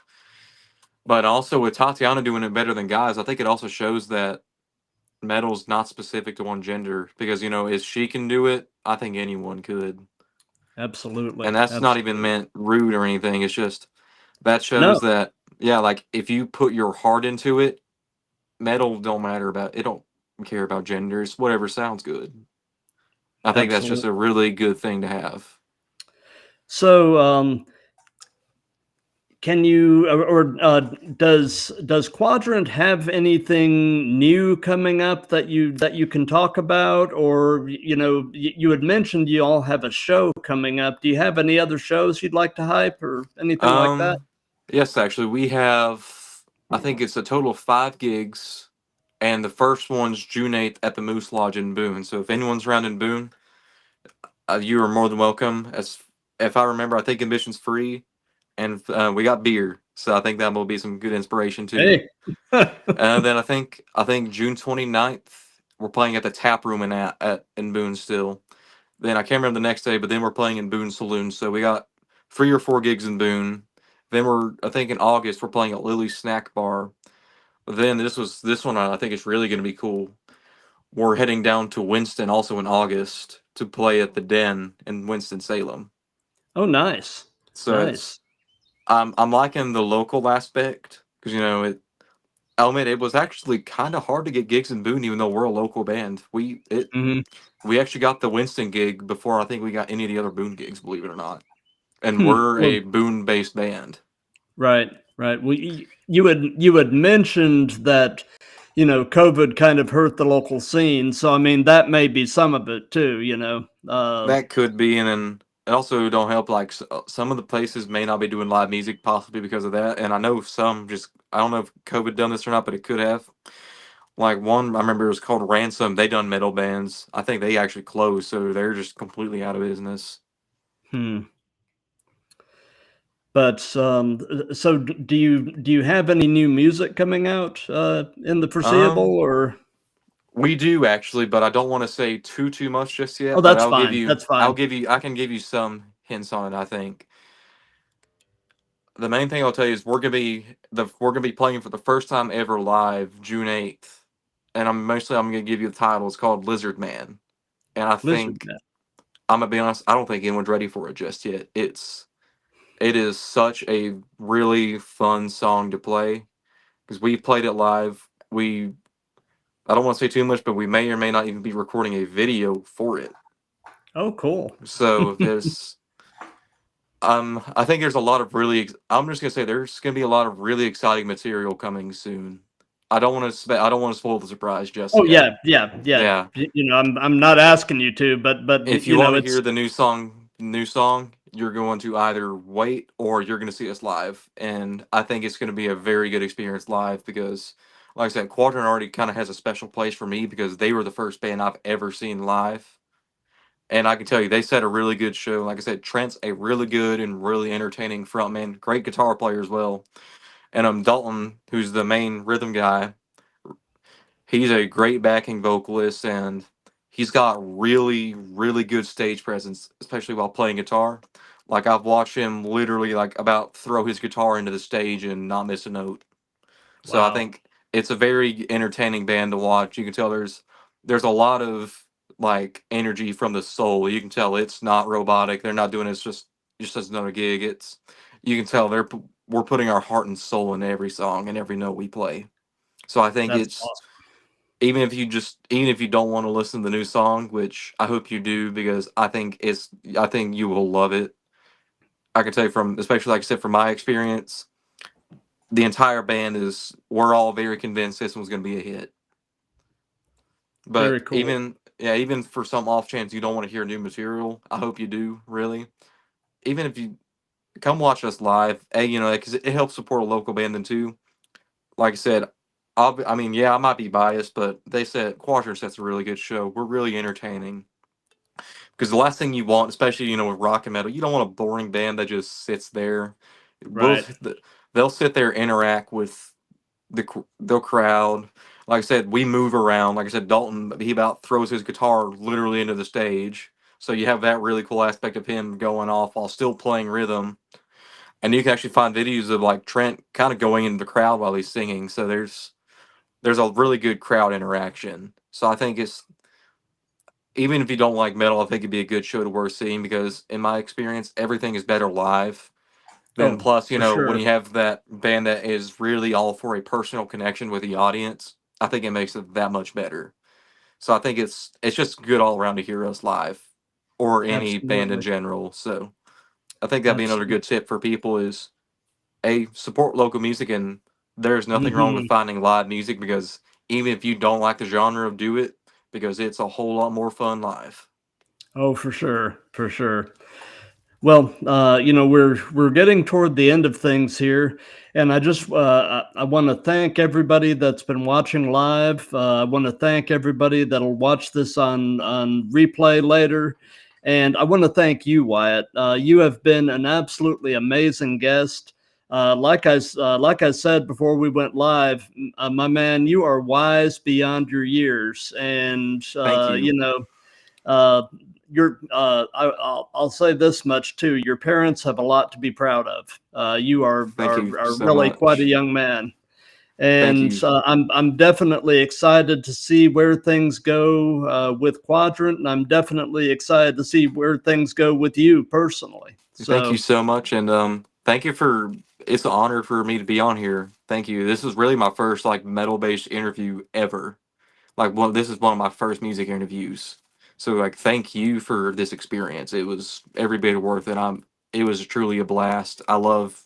Speaker 2: But also with Tatiana doing it better than guys, I think it also shows that metal's not specific to one gender because if she can do it, I think anyone could. And
Speaker 1: Absolutely.
Speaker 2: that's not even
Speaker 1: Absolutely.
Speaker 2: meant rude or anything. It's just that
Speaker 1: No,
Speaker 2: shows that yeah, like if you put your heart into it, metal don't matter about it don't care about genders, whatever sounds good. I think that's just a
Speaker 1: absolutely.
Speaker 2: really good thing to have.
Speaker 1: So, can you or does Quadrant have anything new coming up that you can talk about? Or you had mentioned you all have a show coming up. Do you have any other shows you'd like to hype or anything like that?
Speaker 2: Um, yes, actually, we have. I think it's a total of 5 gigs, and the first one's June 8th at the Moose Lodge in Boone. So if anyone's around in Boone, you are more than welcome. if I remember, I think admission's free, and we got beer, so I think that will be some good inspiration too.
Speaker 1: Hey.
Speaker 2: And then I think June 29th we're playing at the tap room in Boone still. Then I can't remember the next day, but then we're playing in Boone Saloon. So we got 3 or 4 gigs in Boone. Then I think in August we're playing at Lily's Snack Bar. But then this one I think is really going to be cool. We're heading down to Winston also in August to play at the Den in Winston Salem.
Speaker 1: Oh, nice.
Speaker 2: So
Speaker 1: Nice.
Speaker 2: I'm liking the local aspect because I'll admit it was actually kind of hard to get gigs in Boone even though we're a local band.
Speaker 1: Hmm.
Speaker 2: We actually got the Winston gig before I think we got any of the other Boone gigs, believe it or not. And
Speaker 1: Hmm.
Speaker 2: we're
Speaker 1: Well,
Speaker 2: a Boone based band.
Speaker 1: right, right. Well, you had mentioned that, COVID kind of hurt the local scene. So I mean, that may be some of it too.
Speaker 2: That could be, and then it also don't help. Like some of the places may not be doing live music, possibly because of that. And I know some just I don't know if COVID done this or not, but it could have. Like one, I remember it was called Ransom. They done metal bands. I think they actually closed, so they're just completely out of business.
Speaker 1: Hmm. But so do you have any new music coming out in the foreseeable
Speaker 2: Um,
Speaker 1: or?
Speaker 2: we do actually, but I don't want to say too much just
Speaker 1: Oh,
Speaker 2: yet. But
Speaker 1: that's fine. That's fine.
Speaker 2: I can give you some hints on it. I think the main thing I'll tell you is we're gonna be playing for the first time ever live June 8th, and I'm gonna give you the title. It's called Lizard Man, and I
Speaker 1: Lizard
Speaker 2: think
Speaker 1: Man.
Speaker 2: I'm gonna be honest. I don't think anyone's ready for it just yet. It is such a really fun song to play because we played it live. I don't want to say too much, but we may or may not even be recording a video for it.
Speaker 1: Oh, cool.
Speaker 2: So I think there's a lot of I'm just gonna say there's gonna be a lot of really exciting material coming soon. I don't want to spoil the surprise just
Speaker 1: Oh,
Speaker 2: yet.
Speaker 1: yeah, yeah, yeah.
Speaker 2: Yeah,
Speaker 1: I'm not asking you to, but
Speaker 2: if you want to
Speaker 1: it's
Speaker 2: hear the new song, you're going to either wait or you're going to see us live, and I think it's going to be a very good experience live because, like I said, Quadrant already kind of has a special place for me because they were the first band I've ever seen live. And I can tell you, they set a really good show. Like I said, Trent's a really good and really entertaining frontman, great guitar player as well. And Dalton, who's the main rhythm guy, he's a great backing vocalist, and he's got really good stage presence, especially while playing guitar. Like I've watched him literally like about throw his guitar into the stage and not miss a note. So I
Speaker 1: wow.
Speaker 2: think it's a very entertaining band to watch. You can tell there's a lot of like energy from the soul. You can tell it's not robotic. They're not doing it just as another gig. You can tell we're putting our heart and soul in every song and every note we play. So I think
Speaker 1: That's
Speaker 2: it's
Speaker 1: awesome.
Speaker 2: even if you don't want to listen to the new song, which I hope you do because I think you will love it. I can tell you from especially like I said from my experience, the entire band is we're all very convinced this one's going to be a hit.
Speaker 1: Very
Speaker 2: But
Speaker 1: cool.
Speaker 2: even for some off chance you don't want to hear new material, I hope you do really. Even if you come watch us live, because it helps support a local band then too. Like I said, I mean, yeah, I might be biased, but they said Quadrant sets a really good show. We're really entertaining. Because the last thing you want, especially with rock and metal, you don't want a boring band that just sits there. We'll
Speaker 1: Right.
Speaker 2: they'll sit there interact with the crowd. Like I said, we move around. Like I said, Dalton he about throws his guitar literally into the stage. So you have that really cool aspect of him going off while still playing rhythm. And you can actually find videos of like Trent kind of going into the crowd while he's singing. So there's a really good crowd interaction. So I think it's even if you don't like metal, I think it'd be a good show to worth seeing because in my experience, everything is better live. Then
Speaker 1: Oh,
Speaker 2: plus,
Speaker 1: for
Speaker 2: when
Speaker 1: sure.
Speaker 2: you have that band that is really all for a personal connection with the audience, I think it makes it that much better. So I think it's just good all around to hear us live or any band in
Speaker 1: Absolutely.
Speaker 2: general. So I think that'd be another
Speaker 1: Absolutely.
Speaker 2: good tip for people is a support local music and there's nothing wrong with
Speaker 1: Hmm.
Speaker 2: finding live music because even if you don't like the genre, do it because it's a whole lot more fun live.
Speaker 1: Oh, for sure. For sure. Well, we're getting toward the end of things here, and I want to thank everybody that's been watching live. I want to thank everybody that'll watch this on replay later, And I want to thank you, Wyatt. You have been an absolutely amazing guest. Like I said before we went live, my man, you are wise beyond your years, and
Speaker 2: Thank you.
Speaker 1: uh, I'll say this much too: your parents have a lot to be proud of. You
Speaker 2: Thank you
Speaker 1: are
Speaker 2: so
Speaker 1: really quite a
Speaker 2: much.
Speaker 1: young man,
Speaker 2: Thank
Speaker 1: and
Speaker 2: you.
Speaker 1: I'm definitely excited to see where things go with Quadrant, and I'm definitely excited to see where things go with you personally.
Speaker 2: Thank you
Speaker 1: So,
Speaker 2: so much, and thank you for. It's an honor for me to be on here. Thank you. This is really my first like metal based interview ever. Like, well, this is one of my first music interviews. So, like, thank you for this experience. It was every bit worth it. It was truly a blast. I love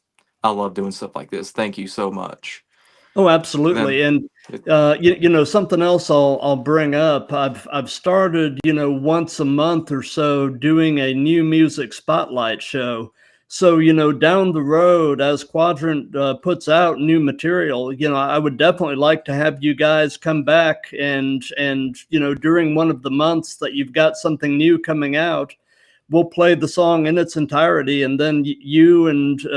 Speaker 2: doing stuff like this. Thank you so much.
Speaker 1: oh,
Speaker 2: And then,
Speaker 1: absolutely. And
Speaker 2: it,
Speaker 1: something else I'll bring up. I've started, once a month or so doing a new music spotlight show. So, down the road, as Quadrant puts out new material, I would definitely like to have you guys come back and during one of the months that you've got something new coming out, we'll play the song in its entirety, and then you and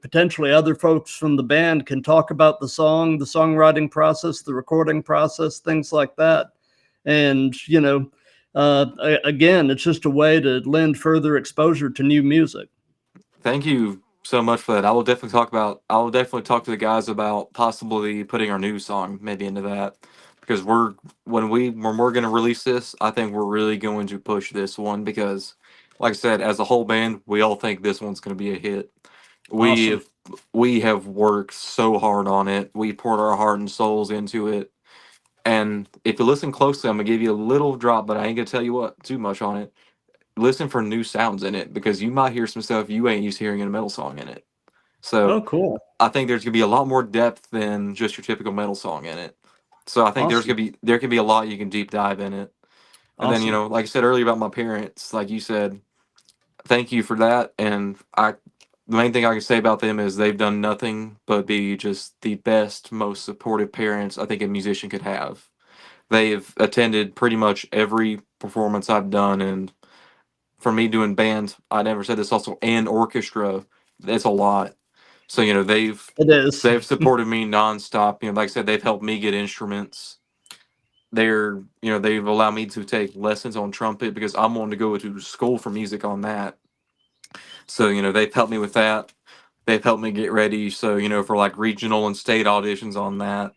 Speaker 1: potentially other folks from the band can talk about the song, the songwriting process, the recording process, things like that. And again, it's just a way to lend further exposure to new music.
Speaker 2: Thank you so much for that. I will definitely talk to the guys about possibly putting our new song maybe into that because when we're going to release this, I think we're really going to push this one because like I said, as a whole band, we all think this one's going to be a hit. We
Speaker 1: Awesome.
Speaker 2: have we have worked so hard on it. We poured our heart and souls into it. And if you listen closely, I'm gonna give you a little drop, but I ain't gonna tell you what too much on it. Listen for new sounds in it because you might hear some stuff you ain't used to hearing in a metal song in it. So
Speaker 1: Oh, cool.
Speaker 2: I think there's gonna be a lot more depth than just your typical metal song in it. So I think
Speaker 1: Awesome.
Speaker 2: there could be a lot you can deep dive in it. And then
Speaker 1: Awesome.
Speaker 2: like I said earlier about my parents, like you said, thank you for that. And the main thing I can say about them is they've done nothing but be just the best, most supportive parents I think a musician could have. They've attended pretty much every performance I've done, and for me doing band, I never said this also, and orchestra, that's a lot. So
Speaker 1: It is.
Speaker 2: they've supported me nonstop. Like I said, they've helped me get instruments. They've allowed me to take lessons on trumpet because I'm wanting to go to school for music on that. So they've helped me with that. They've helped me get ready. So for like regional and state auditions on that,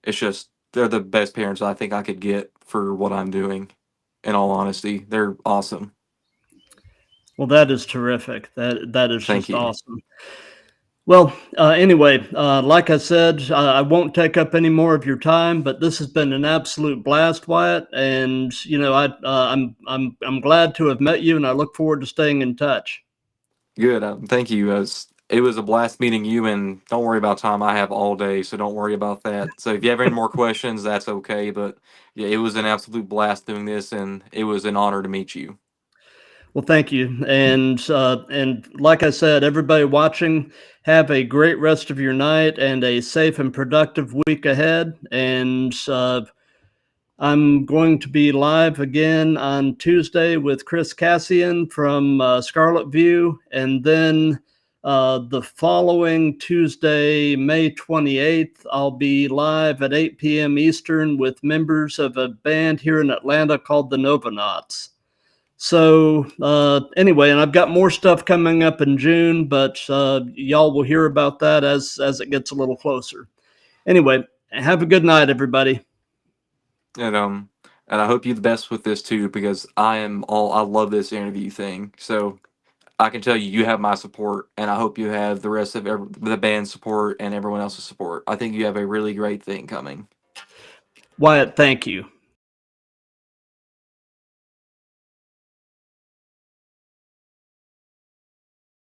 Speaker 2: it's just they're the best parents I think I could get for what I'm doing. In all honesty, they're awesome.
Speaker 1: Well, that is terrific. That is
Speaker 2: Thank
Speaker 1: just
Speaker 2: you.
Speaker 1: awesome. Well, anyway, like I said, I won't take up any more of your time, but this has been an absolute blast, Wyatt. And I'm glad to have met you, and I look forward to staying in touch.
Speaker 2: Good. Thank you. It was a blast meeting you, and don't worry about time. I have all day, so don't worry about that. So if you have any more questions, that's okay. But yeah, it was an absolute blast doing this, and it was an honor to meet you.
Speaker 1: Well, thank you, and like I said, everybody watching, have a great rest of your night and a safe and productive week ahead. And I'm going to be live again on Tuesday with Chris Cassian from Scarlet View, and then the following Tuesday, May 28th, I'll be live at 8 p.m. Eastern with members of a band here in Atlanta called the Novanauts. So anyway, and I've got more stuff coming up in June, but y'all will hear about that as it gets a little closer. Anyway, have a good night, everybody.
Speaker 2: And I hope you the best with this too, because I love this interview thing. So I can tell you, you have my support, and I hope you have the rest of the band's support and everyone else's support. I think you have a really great thing coming.
Speaker 1: Wyatt, thank you.